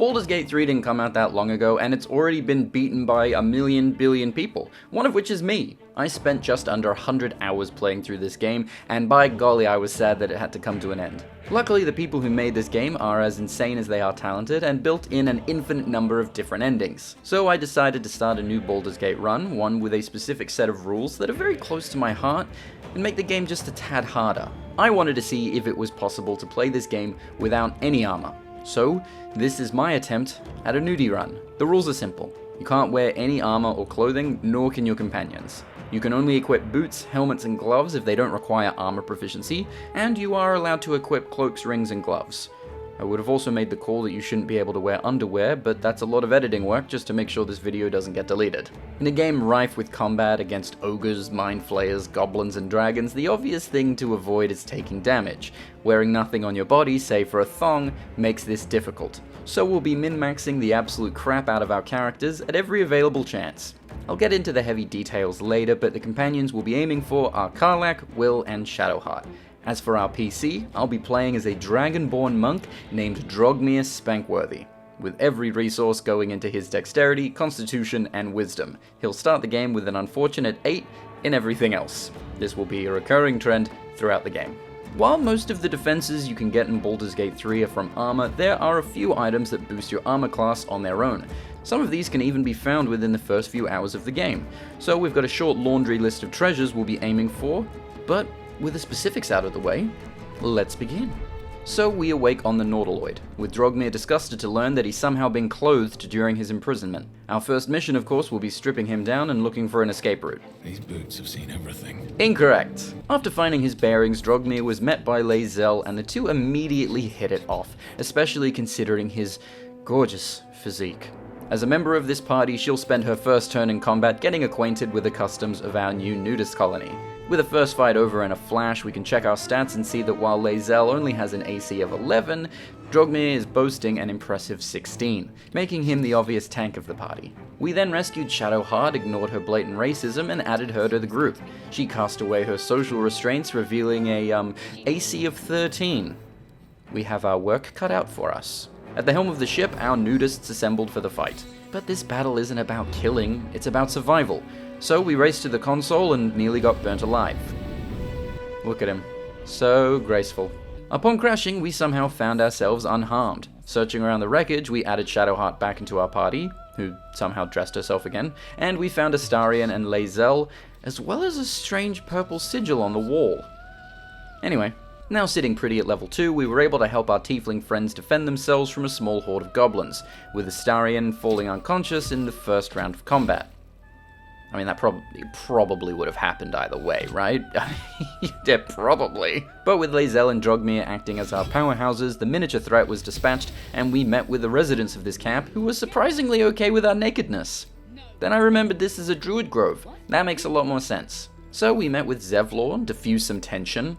Baldur's Gate 3 didn't come out that long ago, and it's already been beaten by a million billion people, one of which is me. I spent just under 100 hours playing through this game, and by golly I was sad that it had to come to an end. Luckily, the people who made this game are as insane as they are talented, and built in an infinite number of different endings. So I decided to start a new Baldur's Gate run, one with a specific set of rules that are very close to my heart, and make the game just a tad harder. I wanted to see if it was possible to play this game without any armor. So, this is my attempt at a nudie run. The rules are simple. You can't wear any armor or clothing, nor can your companions. You can only equip boots, helmets, and gloves if they don't require armor proficiency, and you are allowed to equip cloaks, rings, and gloves. I would have also made the call that you shouldn't be able to wear underwear, but that's a lot of editing work just to make sure this video doesn't get deleted. In a game rife with combat against ogres, mind flayers, goblins, and dragons, the obvious thing to avoid is taking damage. Wearing nothing on your body, save for a thong, makes this difficult. So we'll be min-maxing the absolute crap out of our characters at every available chance. I'll get into the heavy details later, but the companions we'll be aiming for are Karlach, Will, and Shadowheart. As for our PC, I'll be playing as a dragonborn monk named Drogmir Spankworthy, with every resource going into his dexterity, constitution, and wisdom. He'll start the game with an unfortunate 8 in everything else. This will be a recurring trend throughout the game. While most of the defenses you can get in Baldur's Gate 3 are from armor, there are a few items that boost your armor class on their own. Some of these can even be found within the first few hours of the game. So we've got a short laundry list of treasures we'll be aiming for, but with the specifics out of the way, let's begin. So we awake on the Nautiloid, with Drogmir disgusted to learn that he's somehow been clothed during his imprisonment. Our first mission, of course, will be stripping him down and looking for an escape route. These boots have seen everything. Incorrect. After finding his bearings, Drogmir was met by Lae'zel, and the two immediately hit it off, especially considering his gorgeous physique. As a member of this party, she'll spend her first turn in combat getting acquainted with the customs of our new nudist colony. With the first fight over in a flash, we can check our stats and see that while Lae'zel only has an AC of 11, Drogmir is boasting an impressive 16, making him the obvious tank of the party. We then rescued Shadowheart, ignored her blatant racism, and added her to the group. She cast away her social restraints, revealing a AC of 13. We have our work cut out for us. At the helm of the ship, our nudists assembled for the fight. But this battle isn't about killing, it's about survival. So we raced to the console and nearly got burnt alive. Look at him. So graceful. Upon crashing, we somehow found ourselves unharmed. Searching around the wreckage, we added Shadowheart back into our party, who somehow dressed herself again, and we found Astarion and Lae'zel, as well as a strange purple sigil on the wall. Anyway, now sitting pretty at level 2, we were able to help our tiefling friends defend themselves from a small horde of goblins, with Astarion falling unconscious in the first round of combat. I mean, that probably would have happened either way, right? Yeah, probably. But with Lae'zel and Drogmir acting as our powerhouses, the miniature threat was dispatched, and we met with the residents of this camp, who were surprisingly okay with our nakedness. Then I remembered this is a druid grove. That makes a lot more sense. So we met with Zevlor, diffused some tension.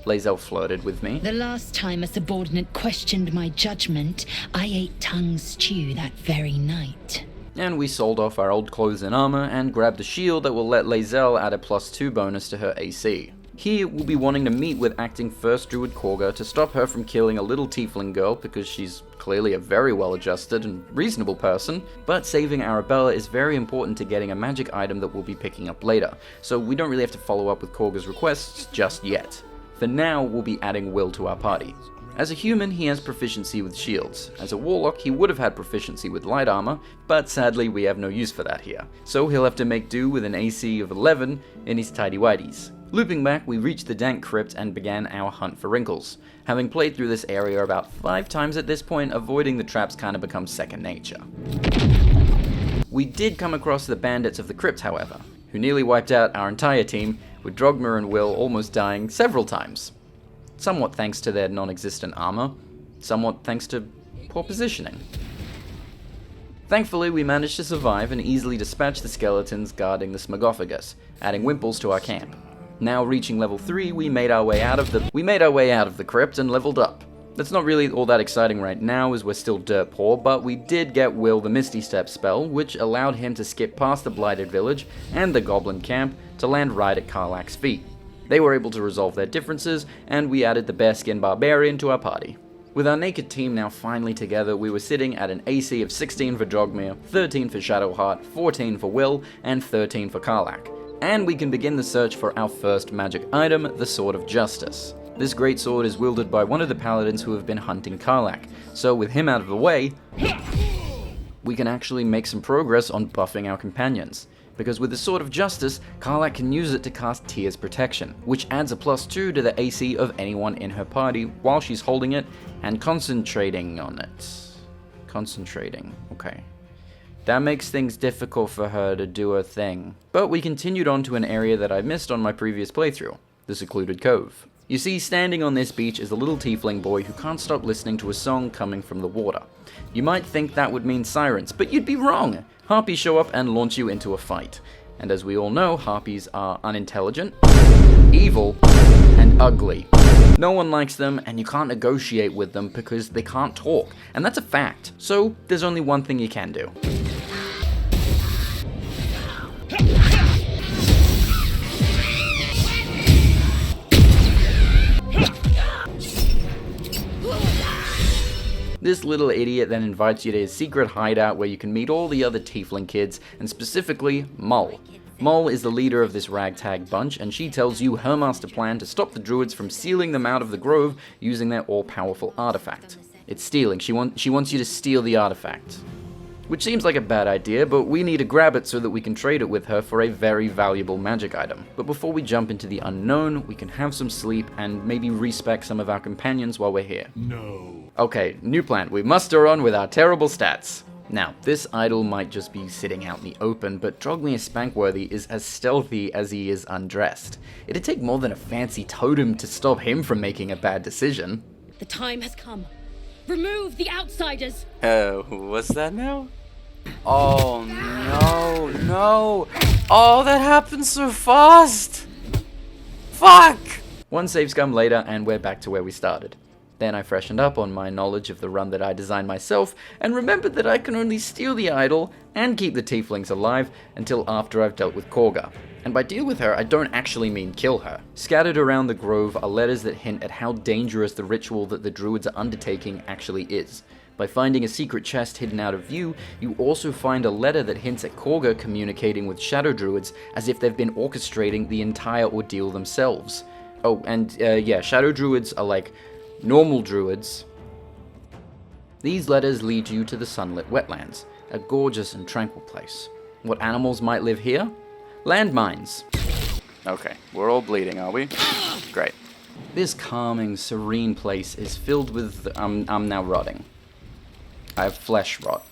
Lae'zel flirted with me. The last time a subordinate questioned my judgment, I ate tongue stew that very night. And we sold off our old clothes and armor, and grabbed a shield that will let Lae'zel add a +2 bonus to her AC. Here, we'll be wanting to meet with acting First Druid Korga to stop her from killing a little tiefling girl, because she's clearly a very well-adjusted and reasonable person, but saving Arabella is very important to getting a magic item that we'll be picking up later, so we don't really have to follow up with Korga's requests just yet. For now, we'll be adding Will to our party. As a human, he has proficiency with shields. As a warlock, he would have had proficiency with light armor, but sadly we have no use for that here. So he'll have to make do with an AC of 11 in his tighty-whities. Looping back, we reached the dank crypt and began our hunt for wrinkles. Having played through this area about 5 times at this point, avoiding the traps kind of becomes second nature. We did come across the bandits of the crypt, however, who nearly wiped out our entire team, with Drogmir and Will almost dying several times. Somewhat thanks to their non-existent armor, somewhat thanks to poor positioning. Thankfully, we managed to survive and easily dispatch the skeletons guarding the Smegophagus, adding Wimples to our camp. Now reaching level 3, we made our way out of the crypt and leveled up. That's not really all that exciting right now, as we're still dirt poor, but we did get Will the Misty Step spell, which allowed him to skip past the Blighted Village and the Goblin Camp to land right at Karlach's feet. They were able to resolve their differences, and we added the Bearskin Barbarian to our party. With our naked team now finally together, we were sitting at an AC of 16 for Drogmir, 13 for Shadowheart, 14 for Will, and 13 for Karlach. And we can begin the search for our first magic item, the Sword of Justice. This great sword is wielded by one of the paladins who have been hunting Karlach, so with him out of the way, we can actually make some progress on buffing our companions. Because with the Sword of Justice, Karlach can use it to cast Tear's Protection, which adds a +2 to the AC of anyone in her party while she's holding it and concentrating on it. Concentrating, okay. That makes things difficult for her to do her thing. But we continued on to an area that I missed on my previous playthrough, the Secluded Cove. You see, standing on this beach is a little tiefling boy who can't stop listening to a song coming from the water. You might think that would mean sirens, but you'd be wrong! Harpies show up and launch you into a fight. And as we all know, harpies are unintelligent, evil, and ugly. No one likes them, and you can't negotiate with them because they can't talk. And that's a fact. So, there's only one thing you can do. This little idiot then invites you to his secret hideout where you can meet all the other tiefling kids, and specifically Mull. Mull is the leader of this ragtag bunch, and she tells you her master plan to stop the druids from sealing them out of the grove using their all-powerful artifact. It's stealing. She wants you to steal the artifact. Which seems like a bad idea, but we need to grab it so that we can trade it with her for a very valuable magic item. But before we jump into the unknown, we can have some sleep and maybe respec some of our companions while we're here. No. Okay, new plan. We muster on with our terrible stats. Now, this idol might just be sitting out in the open, but Drogmir Spankworthy is as stealthy as he is undressed. It'd take more than a fancy totem to stop him from making a bad decision. The time has come. Remove the outsiders! What's that now? Oh, no. Oh, that happened so fast. Fuck! One save scum later, and we're back to where we started. Then I freshened up on my knowledge of the run that I designed myself, and remembered that I can only steal the idol and keep the tieflings alive until after I've dealt with Korga. And by deal with her, I don't actually mean kill her. Scattered around the grove are letters that hint at how dangerous the ritual that the druids are undertaking actually is. By finding a secret chest hidden out of view, you also find a letter that hints at Korga communicating with shadow druids as if they've been orchestrating the entire ordeal themselves. Oh, and yeah, shadow druids are like normal druids. These letters lead you to the sunlit wetlands, a gorgeous and tranquil place. What animals might live here? Landmines. Okay, we're all bleeding, are we? Great. This calming, serene place is filled with... I'm now rotting. I have flesh rot.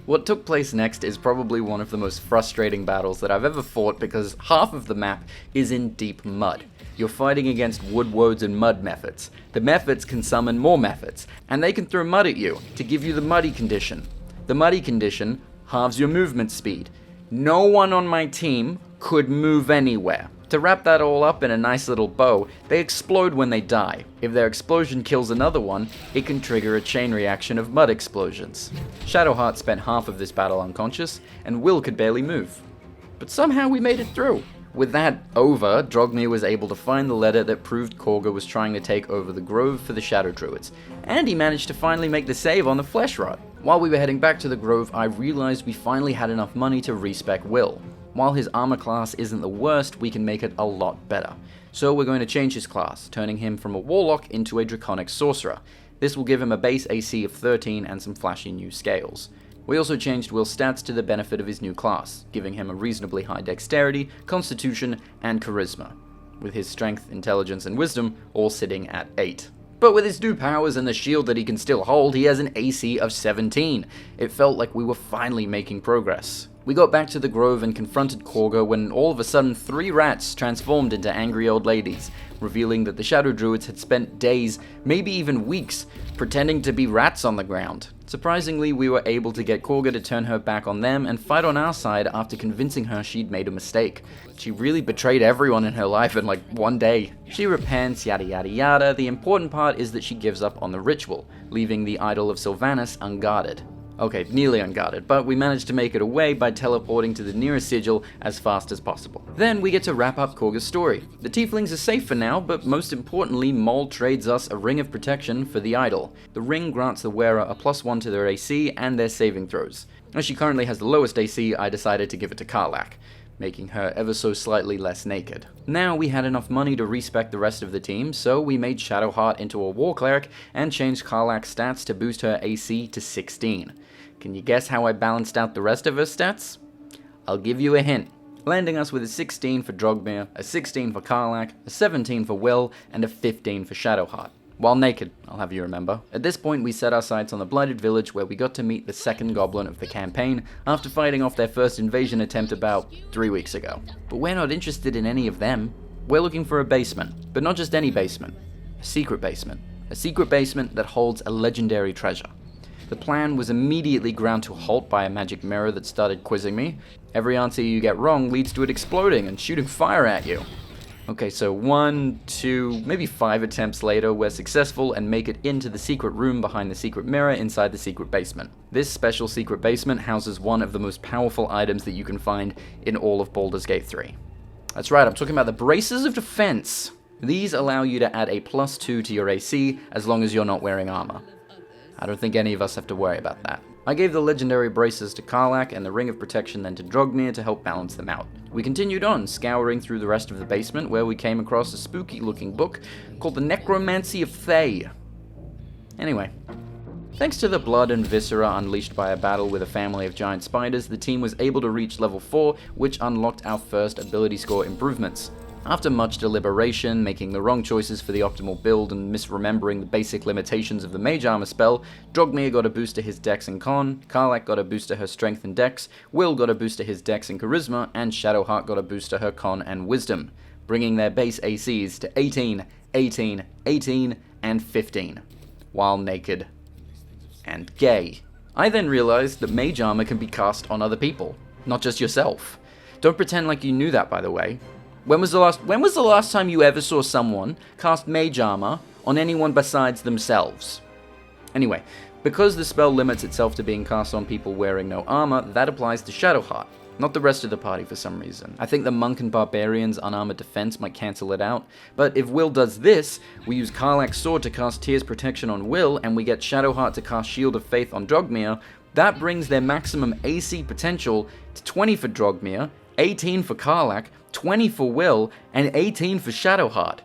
What took place next is probably one of the most frustrating battles that I've ever fought because half of the map is in deep mud. You're fighting against wood woads and mud methods. The methods can summon more methods, and they can throw mud at you to give you the muddy condition. The muddy condition halves your movement speed. No one on my team could move anywhere. To wrap that all up in a nice little bow, they explode when they die. If their explosion kills another one, it can trigger a chain reaction of mud explosions. Shadowheart spent half of this battle unconscious, and Will could barely move. But somehow we made it through. With that over, Drogmir was able to find the letter that proved Korga was trying to take over the grove for the Shadow Druids, and he managed to finally make the save on the flesh rot. While we were heading back to the grove, I realized we finally had enough money to respec Will. While his armor class isn't the worst, we can make it a lot better. So we're going to change his class, turning him from a warlock into a draconic sorcerer. This will give him a base AC of 13 and some flashy new scales. We also changed Will's stats to the benefit of his new class, giving him a reasonably high dexterity, constitution, and charisma, with his strength, intelligence, and wisdom all sitting at 8. But with his new powers and the shield that he can still hold, he has an AC of 17. It felt like we were finally making progress. We got back to the grove and confronted Korga when all of a sudden 3 rats transformed into angry old ladies, revealing that the Shadow Druids had spent days, maybe even weeks, pretending to be rats on the ground. Surprisingly, we were able to get Korga to turn her back on them and fight on our side after convincing her she'd made a mistake. She really betrayed everyone in her life in like one day. She repents, yada yada yada. The important part is that she gives up on the ritual, leaving the idol of Sylvanas unguarded. Okay, nearly unguarded, but we managed to make it away by teleporting to the nearest sigil as fast as possible. Then we get to wrap up Korga's story. The tieflings are safe for now, but most importantly, Mol trades us a ring of protection for the idol. The ring grants the wearer a +1 to their AC and their saving throws. As she currently has the lowest AC, I decided to give it to Karlach, making her ever so slightly less naked. Now we had enough money to respec the rest of the team, so we made Shadowheart into a war cleric and changed Karlach's stats to boost her AC to 16. Can you guess how I balanced out the rest of her stats? I'll give you a hint, landing us with a 16 for Drogmir, a 16 for Karlach, a 17 for Will, and a 15 for Shadowheart. While naked, I'll have you remember. At this point we set our sights on the Blighted Village where we got to meet the second goblin of the campaign after fighting off their first invasion attempt about 3 weeks ago. But we're not interested in any of them. We're looking for a basement, but not just any basement. A secret basement. A secret basement that holds a legendary treasure. The plan was immediately ground to a halt by a magic mirror that started quizzing me. Every answer you get wrong leads to it exploding and shooting fire at you. Okay, so 1, 2, maybe 5 attempts later, we're successful and make it into the secret room behind the secret mirror inside the secret basement. This special secret basement houses one of the most powerful items that you can find in all of Baldur's Gate 3. That's right, I'm talking about the Braces of Defense. These allow you to add a +2 to your AC as long as you're not wearing armor. I don't think any of us have to worry about that. I gave the legendary braces to Karlach and the ring of protection then to Drogmir to help balance them out. We continued on, scouring through the rest of the basement where we came across a spooky looking book called The Necromancy of Thay. Anyway, thanks to the blood and viscera unleashed by a battle with a family of giant spiders, the team was able to reach level 4, which unlocked our first ability score improvements. After much deliberation, making the wrong choices for the optimal build and misremembering the basic limitations of the mage armor spell, Drogmir got a boost to his dex and con, Karlach got a boost to her strength and dex, Will got a boost to his dex and charisma, and Shadowheart got a boost to her con and wisdom, bringing their base ACs to 18, 18, 18, and 15, while naked and gay. I then realized that mage armor can be cast on other people, not just yourself. Don't pretend like you knew that, by the way. When was the last time you ever saw someone cast mage armor on anyone besides themselves? Anyway, because the spell limits itself to being cast on people wearing no armor, that applies to Shadowheart, not the rest of the party for some reason. I think the monk and barbarian's unarmored defense might cancel it out, but if Will does this, we use Karlach's sword to cast Tear's protection on Will, and we get Shadowheart to cast Shield of Faith on Drogmir, that brings their maximum AC potential to 20 for Drogmir, 18 for Karlach, 20 for Will, and 18 for Shadowheart.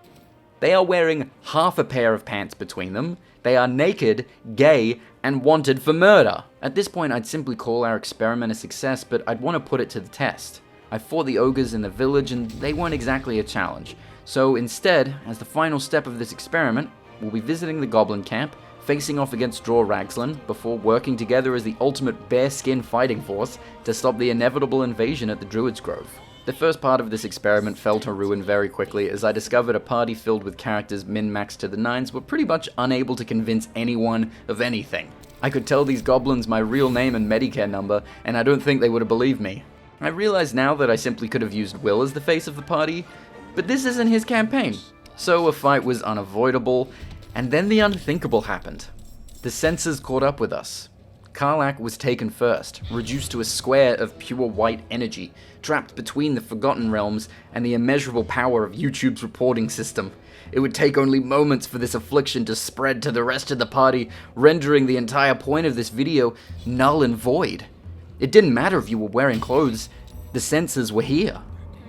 They are wearing half a pair of pants between them, they are naked, gay, and wanted for murder. At this point I'd simply call our experiment a success, but I'd want to put it to the test. I fought the ogres in the village and they weren't exactly a challenge. So instead, as the final step of this experiment, we'll be visiting the goblin camp, facing off against Draw Ragslan, before working together as the ultimate bare-skin fighting force to stop the inevitable invasion at the Druid's Grove. The first part of this experiment fell to ruin very quickly as I discovered a party filled with characters min-maxed to the nines were pretty much unable to convince anyone of anything. I could tell these goblins my real name and Medicare number, and I don't think they would have believed me. I realize now that I simply could have used Will as the face of the party, but this isn't his campaign. So a fight was unavoidable, and then the unthinkable happened. The senses caught up with us. Karlach was taken first, reduced to a square of pure white energy, trapped between the Forgotten Realms and the immeasurable power of YouTube's reporting system. It would take only moments for this affliction to spread to the rest of the party, rendering the entire point of this video null and void. It didn't matter if you were wearing clothes, the senses were here.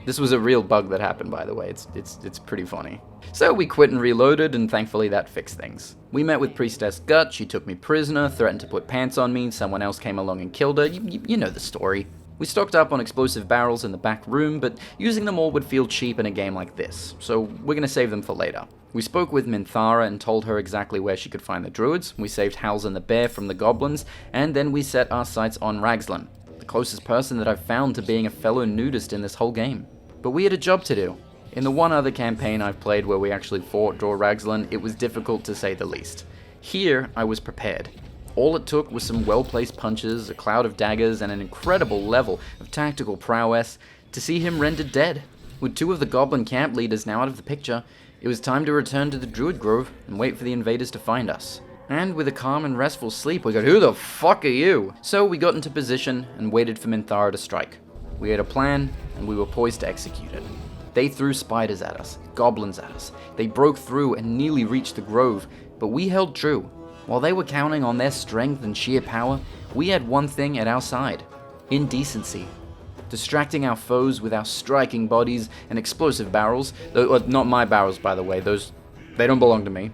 This was a real bug that happened, by the way. It's pretty funny. So we quit and reloaded, and thankfully that fixed things. We met with Priestess Gut, she took me prisoner, threatened to put pants on me, someone else came along and killed her, you know the story. We stocked up on explosive barrels in the back room, but using them all would feel cheap in a game like this, so we're gonna save them for later. We spoke with Minthara and told her exactly where she could find the druids, we saved Halzin the bear from the goblins, and then we set our sights on Ragslan, the closest person that I've found to being a fellow nudist in this whole game. But we had a job to do. In the one other campaign I've played where we actually fought Draw Ragslan, it was difficult to say the least. Here, I was prepared. All it took was some well-placed punches, a cloud of daggers, and an incredible level of tactical prowess to see him rendered dead. With 2 of the goblin camp leaders now out of the picture, it was time to return to the Druid Grove and wait for the invaders to find us. And with a calm and restful sleep, we got, who the fuck are you? So we got into position and waited for Minthara to strike. We had a plan, and we were poised to execute it. They threw spiders at us, goblins at us. They broke through and nearly reached the grove, but we held true. While they were counting on their strength and sheer power, we had one thing at our side: indecency. Distracting our foes with our striking bodies and explosive barrels, not my barrels by the way, they don't belong to me.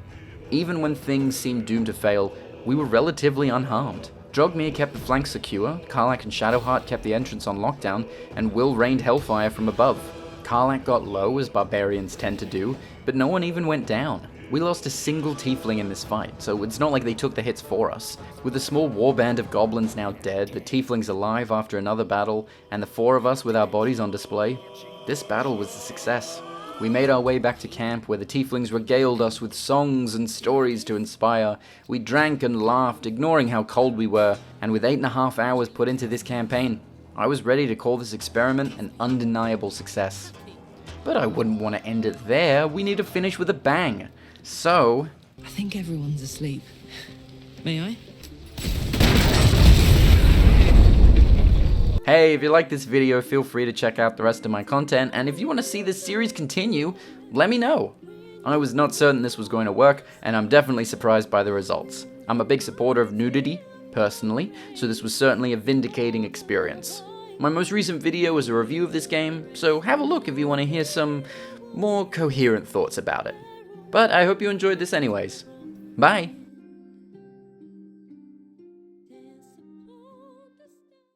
Even when things seemed doomed to fail, we were relatively unharmed. Drogmir kept the flanks secure, Karlach and Shadowheart kept the entrance on lockdown, and Will rained hellfire from above. Karlach got low, as barbarians tend to do, but no one even went down. We lost a single tiefling in this fight, so it's not like they took the hits for us. With a small warband of goblins now dead, the tieflings alive after another battle, and the 4 of us with our bodies on display, this battle was a success. We made our way back to camp, where the tieflings regaled us with songs and stories to inspire. We drank and laughed, ignoring how cold we were, and with 8.5 hours put into this campaign, I was ready to call this experiment an undeniable success. But I wouldn't want to end it there. We need to finish with a bang. So... I think everyone's asleep. May I? Hey, if you like this video, feel free to check out the rest of my content, and if you want to see this series continue, let me know. I was not certain this was going to work, and I'm definitely surprised by the results. I'm a big supporter of nudity, personally, so this was certainly a vindicating experience. My most recent video was a review of this game, so have a look if you want to hear some more coherent thoughts about it. But I hope you enjoyed this anyways. Bye!